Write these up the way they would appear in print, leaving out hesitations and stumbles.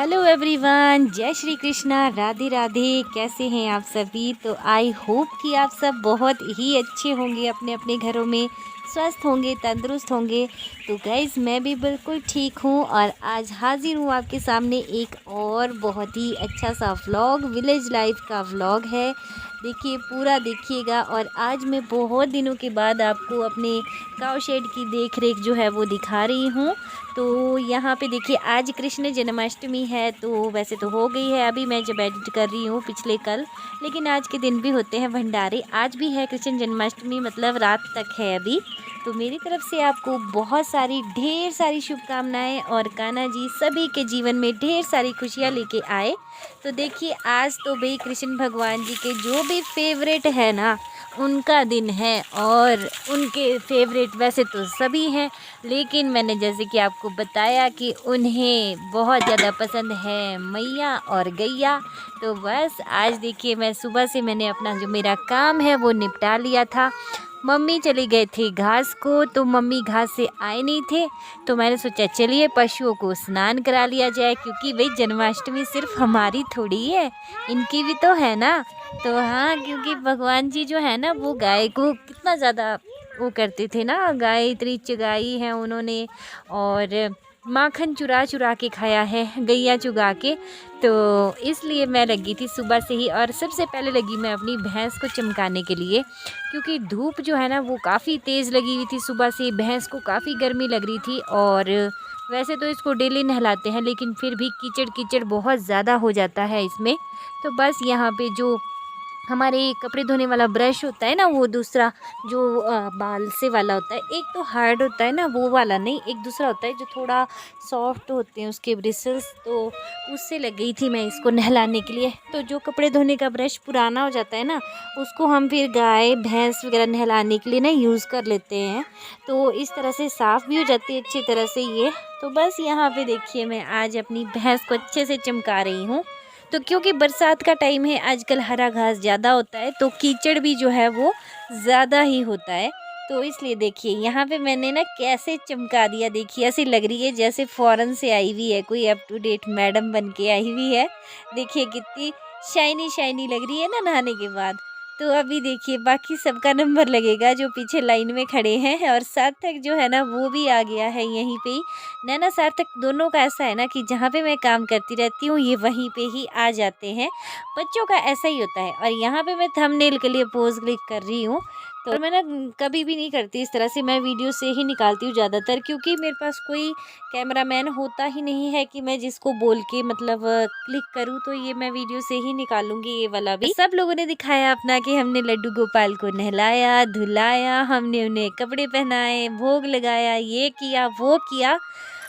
Hello everyone, जय श्री कृष्णा, राधे राधे। कैसे हैं आप सभी? तो आई होप कि आप सब बहुत ही अच्छे होंगे, अपने अपने घरों में स्वस्थ होंगे, तंदुरुस्त होंगे। तो गाइज़, मैं भी बिल्कुल ठीक हूँ और आज हाजिर हूँ आपके सामने एक और बहुत ही अच्छा सा व्लॉग, विलेज लाइफ का व्लॉग है। देखिए, पूरा देखिएगा। और आज मैं बहुत दिनों के बाद आपको अपने काऊ शेड की देख रेख जो है वो दिखा रही हूँ। तो यहाँ पे देखिए, आज कृष्ण जन्माष्टमी है। तो वैसे तो हो गई है अभी, मैं जब एडिट कर रही हूँ पिछले कल, लेकिन आज के दिन भी होते हैं भंडारे। आज भी है कृष्ण जन्माष्टमी, मतलब रात तक है अभी। तो मेरी तरफ से आपको बहुत सारी ढेर सारी शुभकामनाएं और कान्हा जी सभी के जीवन में ढेर सारी खुशियाँ लेके आए। तो देखिए, आज तो भाई कृष्ण भगवान जी के जो भी फेवरेट है ना, उनका दिन है। और उनके फेवरेट वैसे तो सभी हैं, लेकिन मैंने जैसे कि आपको बताया कि उन्हें बहुत ज़्यादा पसंद है मैया और गैया। तो बस आज देखिए, मैं सुबह से मैंने अपना जो मेरा काम है वो निपटा लिया था। मम्मी चली गए थे घास को, तो मम्मी घास से आए नहीं थे। तो मैंने सोचा चलिए पशुओं को स्नान करा लिया जाए, क्योंकि भाई जन्माष्टमी सिर्फ हमारी थोड़ी है, इनकी भी तो है ना। तो हाँ, क्योंकि भगवान जी जो है ना, वो गाय को कितना ज़्यादा वो करते थे ना, गाय इतनी चुगाई है उन्होंने, और माखन चुरा चुरा के खाया है गैया चुगा के। तो इसलिए मैं लगी थी सुबह से ही, और सबसे पहले लगी मैं अपनी भैंस को चमकाने के लिए, क्योंकि धूप जो है ना वो काफ़ी तेज़ लगी हुई थी सुबह से। भैंस को काफ़ी गर्मी लग रही थी, और वैसे तो इसको डेली नहलाते हैं, लेकिन फिर भी कीचड़ कीचड़ बहुत ज़्यादा हो जाता है इसमें। तो बस यहाँ पे जो हमारे कपड़े धोने वाला ब्रश होता है ना, वो दूसरा जो बाल से वाला होता है, एक तो हार्ड होता है ना वो वाला नहीं, एक दूसरा होता है जो थोड़ा सॉफ्ट होते हैं उसके ब्रिसल्स। तो उससे लग गई थी मैं इसको नहलाने के लिए। तो जो कपड़े धोने का ब्रश पुराना हो जाता है ना, उसको हम फिर गाय भैंस वगैरह नहलाने के लिए ना यूज़ कर लेते हैं। तो इस तरह से साफ़ भी हो जाती है अच्छी तरह से ये। तो बस यहाँ पे देखिए, मैं आज अपनी भैंस को अच्छे से चमका रही हूँ। तो क्योंकि बरसात का टाइम है, आजकल हरा घास ज़्यादा होता है, तो कीचड़ भी जो है वो ज़्यादा ही होता है। तो इसलिए देखिए, यहाँ पे मैंने ना कैसे चमका दिया। देखिए, ऐसी लग रही है जैसे फ़ॉरेन से आई हुई है, कोई अप टू डेट मैडम बन के आई हुई है। देखिए कितनी शाइनी शाइनी लग रही है ना नहाने के बाद। तो अभी देखिए, बाकी सबका नंबर लगेगा जो पीछे लाइन में खड़े हैं, और सार्थक जो है ना वो भी आ गया है यहीं पे ही। नैना सार्थक दोनों का ऐसा है ना कि जहाँ पे मैं काम करती रहती हूँ, ये वहीं पे ही आ जाते हैं। बच्चों का ऐसा ही होता है। और यहाँ पे मैं थंबनेल के लिए पोज क्लिक कर रही हूँ। तो मैं ना कभी भी नहीं करती इस तरह से, मैं वीडियो से ही निकालती हूँ ज़्यादातर, क्योंकि मेरे पास कोई कैमरामैन होता ही नहीं है कि मैं जिसको बोल के मतलब क्लिक करूँ। तो ये मैं वीडियो से ही निकालूंगी ये वाला भी। सब लोगों ने दिखाया अपना कि हमने लड्डू गोपाल को नहलाया धुलाया, हमने उन्हें कपड़े पहनाए, भोग लगाया, ये किया वो किया।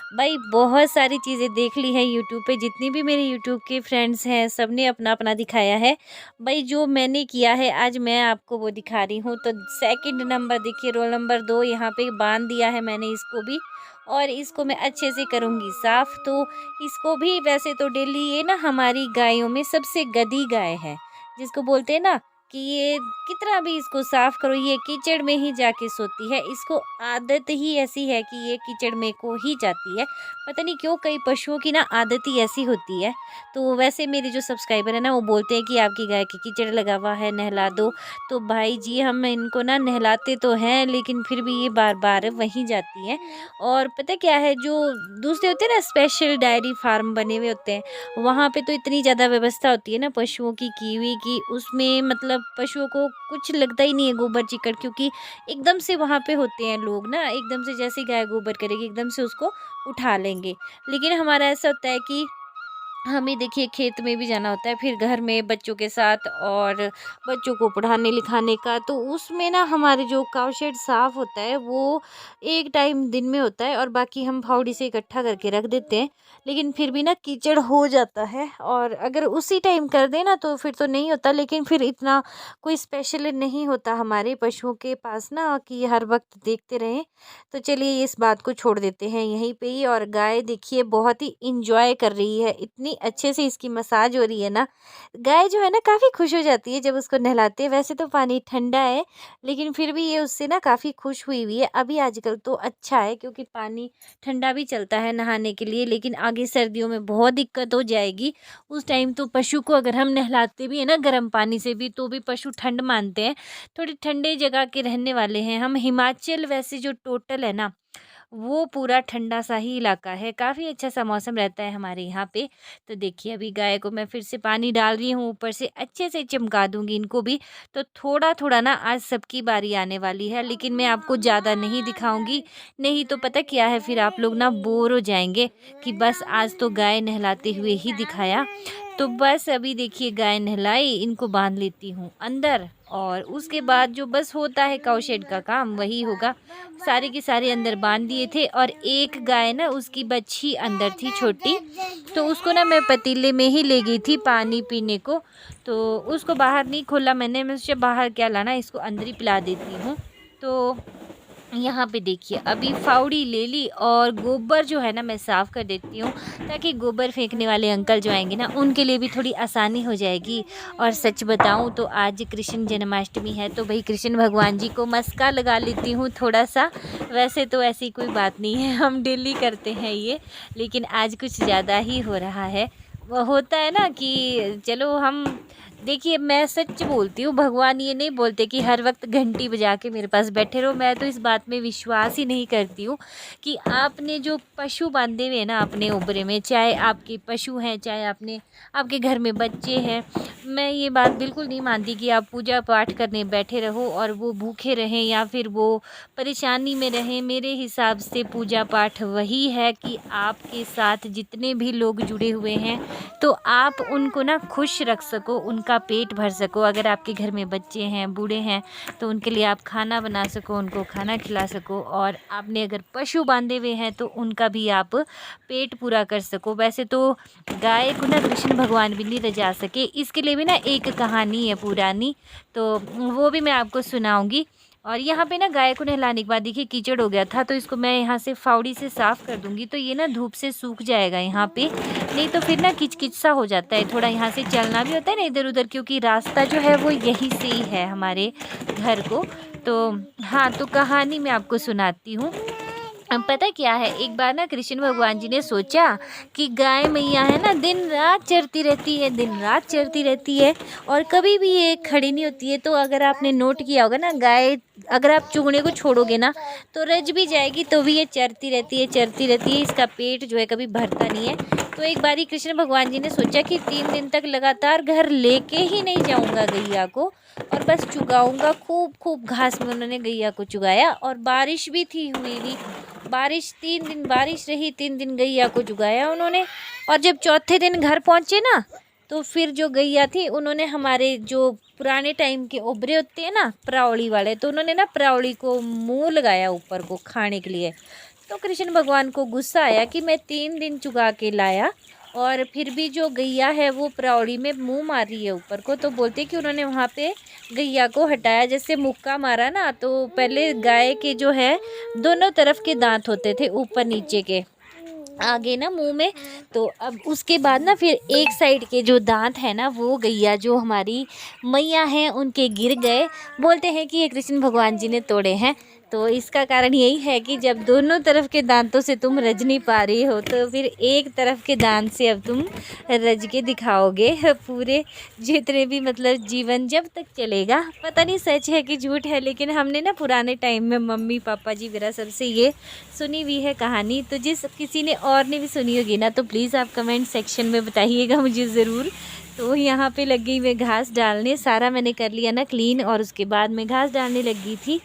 भाई बहुत सारी चीज़ें देख ली हैं यूट्यूब पे, जितनी भी मेरे यूट्यूब के फ्रेंड्स हैं सब ने अपना अपना दिखाया है। भाई जो मैंने किया है आज मैं आपको वो दिखा रही हूँ। तो सेकंड नंबर देखिए, रोल नंबर 2 यहाँ पे बांध दिया है मैंने इसको भी, और इसको मैं अच्छे से करूँगी साफ़। तो इसको भी वैसे तो डेली, ये ना हमारी गायों में सबसे गधी गाय है, जिसको बोलते हैं ना कि ये कितना भी इसको साफ़ करो ये कीचड़ में ही जाके सोती है। इसको आदत ही ऐसी है कि ये कीचड़ में को ही जाती है। पता नहीं क्यों, कई पशुओं की ना आदत ही ऐसी होती है। तो वैसे मेरे जो सब्सक्राइबर है ना, वो बोलते हैं कि आपकी गाय की कीचड़ लगा हुआ है, नहला दो। तो भाई जी, हम इनको ना नहलाते तो हैं, लेकिन फिर भी ये बार बार वहीं जाती हैं। और पता क्या है, जो दूसरे होते हैं ना स्पेशल डायरी फार्म बने हुए होते हैं, वहाँ पे तो इतनी ज़्यादा व्यवस्था होती है ना पशुओं की हुई कि उसमें मतलब पशुओं को कुछ लगता ही नहीं है गोबर चिकड़, क्योंकि एकदम से वहाँ पे होते हैं लोग ना, एकदम से जैसे गाय गोबर करेगी एकदम से उसको उठा लेंगे। लेकिन हमारा ऐसा होता है कि हमें देखिए खेत में भी जाना होता है, फिर घर में बच्चों के साथ, और बच्चों को पढ़ाने लिखाने का। तो उसमें ना हमारे जो काव शेड साफ़ होता है वो एक टाइम दिन में होता है, और बाकी हम फावड़ी से इकट्ठा करके रख देते हैं। लेकिन फिर भी ना कीचड़ हो जाता है, और अगर उसी टाइम कर दें ना तो फिर तो नहीं होता, लेकिन फिर इतना कोई स्पेशल नहीं होता हमारे पशुओं के पास ना कि हर वक्त देखते रहें। तो चलिए इस बात को छोड़ देते हैं यहीं पे ही। और गाय देखिए बहुत ही इंजॉय कर रही है, इतनी अच्छे से इसकी मसाज हो रही है ना, गाय जो है ना काफ़ी खुश हो जाती है जब उसको नहलाते हैं। वैसे तो पानी ठंडा है, लेकिन फिर भी ये उससे ना काफ़ी खुश हुई हुई है। अभी आजकल तो अच्छा है क्योंकि पानी ठंडा भी चलता है नहाने के लिए, लेकिन आगे सर्दियों में बहुत दिक्कत हो जाएगी। उस टाइम तो पशु को अगर हम नहलाते भी है ना गर्म पानी से भी, तो भी पशु ठंड मानते हैं। थोड़ी ठंडे जगह के रहने वाले हैं हम। हिमाचल वैसे जो टोटल है ना, वो पूरा ठंडा सा ही इलाका है, काफ़ी अच्छा सा मौसम रहता है हमारे यहाँ पे। तो देखिए अभी गाय को मैं फिर से पानी डाल रही हूँ, ऊपर से अच्छे से चमका दूँगी इनको भी। तो थोड़ा-थोड़ा ना आज सबकी बारी आने वाली है, लेकिन मैं आपको ज़्यादा नहीं दिखाऊँगी, नहीं तो पता क्या है फिर आप लोग ना बोर हो जाएँगे कि बस आज तो गाय नहलाते हुए ही दिखाया। तो बस अभी देखिए गाय नहलाई, इनको बांध लेती हूँ अंदर, और उसके बाद जो बस होता है काऊ शेड का काम वही होगा। सारे के सारे अंदर बांध दिए थे, और एक गाय ना उसकी बच्ची अंदर थी छोटी, तो उसको ना मैं पतीले में ही ले गई थी पानी पीने को। तो उसको बाहर नहीं खोला मैं सोचा बाहर क्या लाना, इसको अंदर ही पिला देती हूँ। तो यहाँ पे देखिए अभी फावड़ी ले ली, और गोबर जो है ना मैं साफ़ कर देती हूँ, ताकि गोबर फेंकने वाले अंकल जो आएंगे ना उनके लिए भी थोड़ी आसानी हो जाएगी। और सच बताऊँ तो आज कृष्ण जन्माष्टमी है, तो भाई कृष्ण भगवान जी को मस्का लगा लेती हूँ थोड़ा सा। वैसे तो ऐसी कोई बात नहीं है, हम डेली करते हैं ये, लेकिन आज कुछ ज़्यादा ही हो रहा है। वो होता है ना कि चलो हम, देखिए मैं सच बोलती हूँ, भगवान ये नहीं बोलते कि हर वक्त घंटी बजा के मेरे पास बैठे रहो। मैं तो इस बात में विश्वास ही नहीं करती हूँ कि आपने जो पशु बांधे हुए हैं ना अपने ओबरे में, चाहे आपके पशु हैं, चाहे आपके घर में बच्चे हैं, मैं ये बात बिल्कुल नहीं मानती कि आप पूजा पाठ करने बैठे रहो और वो भूखे रहें या फिर वो परेशानी में रहें। मेरे हिसाब से पूजा पाठ वही है कि आपके साथ जितने भी लोग जुड़े हुए हैं, तो आप उनको ना खुश रख सको, उनका पेट भर सको। अगर आपके घर में बच्चे हैं, बूढ़े हैं, तो उनके लिए आप खाना बना सको, उनको खाना खिला सको। और आपने अगर पशु बांधे हुए हैं तो उनका भी आप पेट पूरा कर सको। वैसे तो गाय को ना कृष्ण भगवान भी नहीं रजा सके, इसके लिए भी ना एक कहानी है पुरानी, तो वो भी मैं आपको सुनाऊंगी। और यहाँ पे ना गाय को नहलाने के बाद देखिए कीचड़ हो गया था, तो इसको मैं यहाँ से फावड़ी से साफ़ कर दूँगी, तो ये ना धूप से सूख जाएगा यहाँ पे। नहीं तो फिर ना किचकिच सा हो जाता है, थोड़ा यहाँ से चलना भी होता है ना इधर उधर, क्योंकि रास्ता जो है वो यहीं से ही है हमारे घर को। तो हाँ, तो कहानी मैं आपको सुनाती हूँ। अब पता क्या है, एक बार ना कृष्ण भगवान जी ने सोचा कि गाय मैया है ना दिन रात चरती रहती है, दिन रात चरती रहती है, और कभी भी ये खड़ी नहीं होती है। तो अगर आपने नोट किया होगा ना, गाय अगर आप चुगने को छोड़ोगे ना तो रज भी जाएगी, तो भी ये चरती रहती है, चरती रहती है। इसका पेट जो है कभी भरता नहीं है। तो एक बारी कृष्ण भगवान जी ने सोचा कि 3 दिन तक लगातार घर लेके ही नहीं जाऊंगा गैया को, और बस चुगाऊंगा खूब खूब घास में। उन्होंने गैया को चुगाया, और बारिश भी थी हुई हुई बारिश, 3 दिन बारिश रही, 3 दिन गैया को चुगाया उन्होंने। और जब चौथे दिन घर पहुँचे ना, तो फिर जो गैया थी उन्होंने हमारे जो पुराने टाइम के ओबरे होते हैं ना प्रावड़ी वाले, तो उन्होंने ना प्रावड़ी को मुँह लगाया ऊपर को खाने के लिए। तो कृष्ण भगवान को गुस्सा आया कि मैं 3 दिन चुगा के लाया, और फिर भी जो गैया है वो प्रावड़ी में मुंह मार रही है ऊपर को। तो बोलते कि उन्होंने वहाँ पे गैया को हटाया, जैसे मुक्का मारा ना। तो पहले गाय के जो है दोनों तरफ के दांत होते थे, ऊपर नीचे के, आगे ना मुंह में। तो अब उसके बाद ना फिर एक साइड के जो दांत है ना, वो गैया जो हमारी मैया हैं उनके गिर गए। बोलते हैं कि ये कृष्ण भगवान जी ने तोड़े हैं। तो इसका कारण यही है कि जब दोनों तरफ के दांतों से तुम रज नहीं पा रही हो, तो फिर एक तरफ के दांत से अब तुम रज के दिखाओगे पूरे जितने भी, मतलब जीवन जब तक चलेगा। पता नहीं सच है कि झूठ है, लेकिन हमने ना पुराने टाइम में मम्मी पापा जी मेरा सबसे ये सुनी हुई है कहानी। तो जिस किसी ने और ने भी सुनी होगी ना, तो प्लीज़ आप कमेंट सेक्शन में बताइएगा मुझे ज़रूर। तो यहाँ पे लग गई मैं घास डालने, सारा मैंने कर लिया ना क्लीन, और उसके बाद मैं घास डालने लगी थी।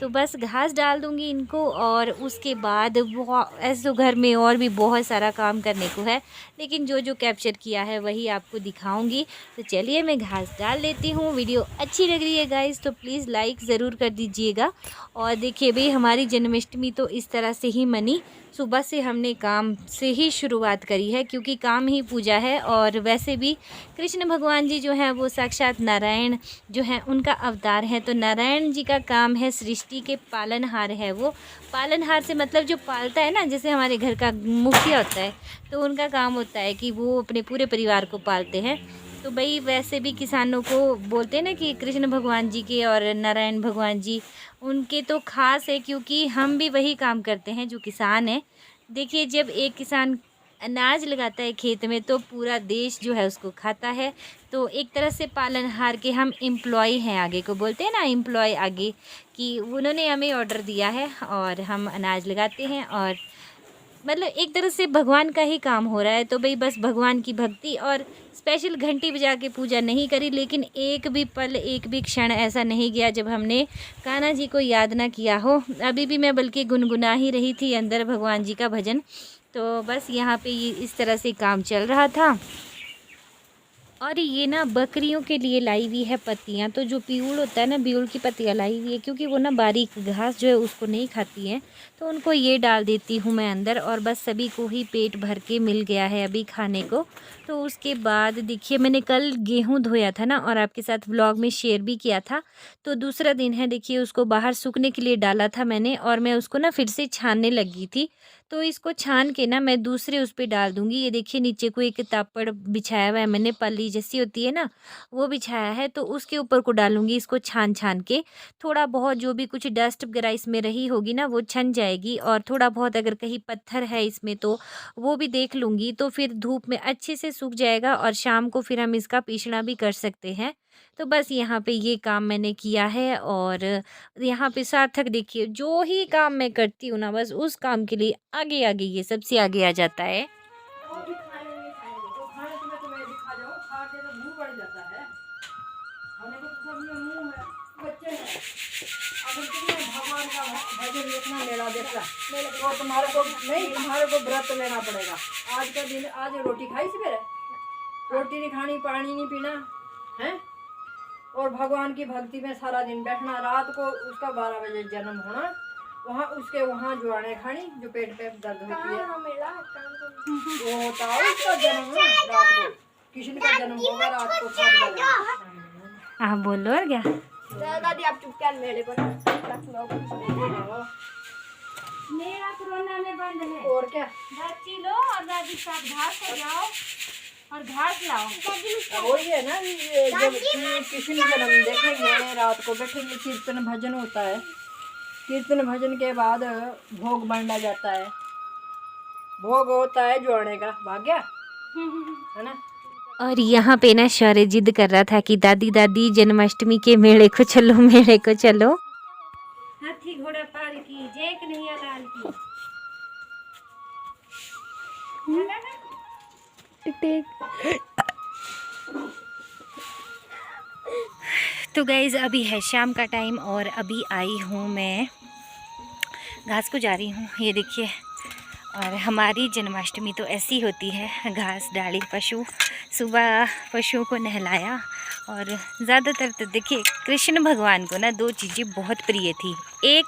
तो बस घास डाल दूँगी इनको, और उसके बाद ऐसे तो घर में और भी बहुत सारा काम करने को है, लेकिन जो जो कैप्चर किया है वही आपको दिखाऊंगी। तो चलिए मैं घास डाल लेती हूँ। वीडियो अच्छी लग रही है गाइस तो प्लीज़ लाइक ज़रूर कर दीजिएगा। और देखिए भाई, हमारी जन्माष्टमी तो इस तरह से ही मनी। सुबह से हमने काम से ही शुरुआत करी है, क्योंकि काम ही पूजा है। और वैसे भी कृष्ण भगवान जी जो हैं वो साक्षात नारायण जो हैं उनका अवतार है। तो नारायण जी का काम है सृष्टि सृष्टि के पालनहार है वो। पालनहार से मतलब जो पालता है ना, जैसे हमारे घर का मुखिया होता है, तो उनका काम होता है कि वो अपने पूरे परिवार को पालते हैं। तो भाई वैसे भी किसानों को बोलते हैं ना कि कृष्ण भगवान जी के और नारायण भगवान जी उनके तो ख़ास है, क्योंकि हम भी वही काम करते हैं जो किसान है। देखिए, जब एक किसान अनाज लगाता है खेत में तो पूरा देश जो है उसको खाता है। तो एक तरह से पालनहार के हम एम्प्लॉय हैं, आगे को बोलते हैं ना एम्प्लॉय आगे, कि उन्होंने हमें ऑर्डर दिया है और हम अनाज लगाते हैं, और मतलब एक तरह से भगवान का ही काम हो रहा है। तो भाई बस भगवान की भक्ति, और स्पेशल घंटी बजा के पूजा नहीं करी, लेकिन एक भी पल एक भी क्षण ऐसा नहीं गया जब हमने कान्हा जी को याद ना किया हो। अभी भी मैं बल्कि गुनगुना ही रही थी अंदर भगवान जी का भजन। तो बस यहाँ पे ये इस तरह से काम चल रहा था। और ये ना बकरियों के लिए लाई हुई है पत्तियाँ, तो जो पीऊल होता है ना, पीऊल की पत्तियाँ लाई हुई है, क्योंकि वो ना बारीक घास जो है उसको नहीं खाती हैं। तो उनको ये डाल देती हूँ मैं अंदर, और बस सभी को ही पेट भर के मिल गया है अभी खाने को। तो उसके बाद देखिए, मैंने कल गेहूँ धोया था ना, और आपके साथ व्लॉग में शेयर भी किया था। तो दूसरा दिन है, देखिए उसको बाहर सूखने के लिए डाला था मैंने, और मैं उसको ना फिर से छानने लगी थी। तो इसको छान के ना मैं दूसरे उस पे डाल दूँगी। ये देखिए नीचे को एक तापड़ बिछाया हुआ है मैंने, पल्ली जैसी होती है ना, वो बिछाया है। तो उसके ऊपर को डालूँगी इसको छान-छान के। थोड़ा बहुत जो भी कुछ डस्ट वगैरह इसमें रही होगी ना वो छन जाएगी, और थोड़ा बहुत अगर कहीं पत्थर है इसमें तो वो भी देख लूँगी। तो फिर धूप में अच्छे से सूख जाएगा, और शाम को फिर हम इसका पीसना भी कर सकते हैं। तो बस यहाँ पे ये काम मैंने किया है, और यहाँ पे सार्थक देखिए, जो ही काम मैं करती हूँ ना, बस उस काम के लिए आगे आगे, ये सबसे आगे आ जाता है। भगवान का भजन लिखना मेरा देखना, तो तुम्हारे को नहीं, तुम्हारे को व्रत लेना पड़ेगा। आज का दिन, आज रोटी खाई सवेरे, रोटी नहीं खानी, पानी नहीं पीना है, और भगवान की भक्ति में सारा दिन बैठना। रात को उसका 12 बजे जन्म होना, वहाँ उसके वहाँ जुआने खानी जो पेट पे दर्द होती है, वो होता है उसका जन्म रात को। कृष्ण का जन्म होगा रात को 7 बजे। आप बोलो और क्या। दादी आप चुप क्या, मेरे को ना मेरा कोरोना में बंद है। और क्या, बच्ची लो और दादी साथ घास को जाओ और घास लाओ। वही है ना, ये जब कृष्ण जन्म देखेंगे रात को बैठेंगे, कीर्तन भजन होता है। कीर्तन भजन के बाद भोग बांटा जाता है, भोग होता है जुआने का, भाग्या है ना। और यहाँ पे ना शौर्य जिद कर रहा था कि दादी दादी जन्माष्टमी के मेले को चलो, मेले को चलो। हाथी घोड़ा पाल की जय कन्हैया लाल की। तो गाइज़ अभी है शाम का टाइम, और अभी आई हूँ मैं घास को जा रही हूँ, ये देखिए। और हमारी जन्माष्टमी तो ऐसी होती है, घास डाली, पशु सुबह पशुओं को नहलाया। और ज़्यादातर तो देखिए कृष्ण भगवान को ना 2 चीज़ें बहुत प्रिय थी, एक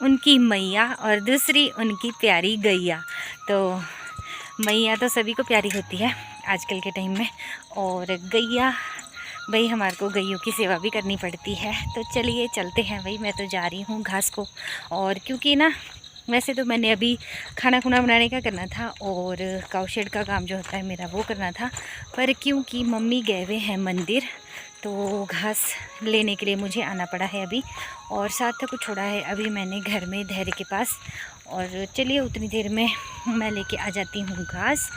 उनकी मैया और दूसरी उनकी प्यारी गैया। तो मैया तो सभी को प्यारी होती है आजकल के टाइम में, और गैया भाई हमारे को गैयों की सेवा भी करनी पड़ती है। तो चलिए चलते हैं भाई, मैं तो जा रही हूँ घास को। और क्योंकि ना वैसे तो मैंने अभी खाना खुना बनाने का करना था, और काऊ शेड का काम जो होता है मेरा वो करना था, पर क्योंकि मम्मी गए हुए हैं मंदिर, तो घास लेने के लिए मुझे आना पड़ा है अभी। और साथ को छोड़ा है अभी मैंने घर में धैर्य के पास, और चलिए उतनी देर में मैं लेके आ जाती हूँ घास।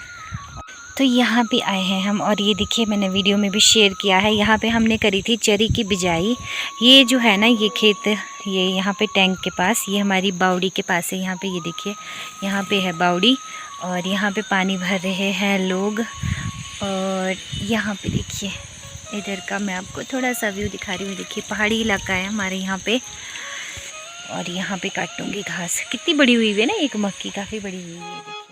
तो यहाँ पे आए हैं हम, और ये देखिए मैंने वीडियो में भी शेयर किया है, यहाँ पे हमने करी थी चरी की बिजाई। ये जो है ना ये खेत, ये यहाँ पे टैंक के पास, ये हमारी बावड़ी के पास है। यहाँ पे ये देखिए, यहाँ पे है बावड़ी, और यहाँ पे पानी भर रहे हैं लोग। और यहाँ पे देखिए, इधर का मैं आपको थोड़ा सा व्यू दिखा रही हूँ। देखिए पहाड़ी इलाका है हमारे यहाँ पे, और यहाँ पे काटूँगी घास। कितनी बड़ी हुई है ना, एक मक्की काफ़ी बड़ी हुई है।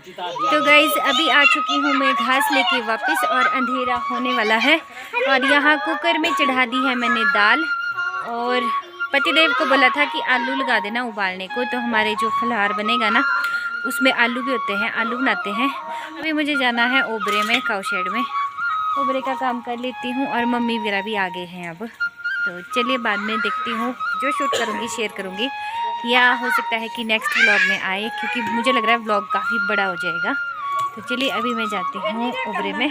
तो गाइज़ अभी आ चुकी हूँ मैं घास लेके वापस और अंधेरा होने वाला है। और यहाँ कुकर में चढ़ा दी है मैंने दाल, और पतिदेव को बोला था कि आलू लगा देना उबालने को, तो हमारे जो फलाहार बनेगा ना उसमें आलू भी होते हैं, आलू बनाते हैं। अभी मुझे जाना है ओबरे में, काऊ शेड में, ओबरे का काम कर लेती हूँ। और मम्मी वगैरह भी आ गए हैं अब, तो चलिए बाद में देखती हूँ, जो शूट करूँगी शेयर करूँगी, या हो सकता है कि नेक्स्ट व्लॉग में आए, क्योंकि मुझे लग रहा है व्लॉग काफ़ी बड़ा हो जाएगा। तो चलिए अभी मैं जाती हूँ ओबरे में।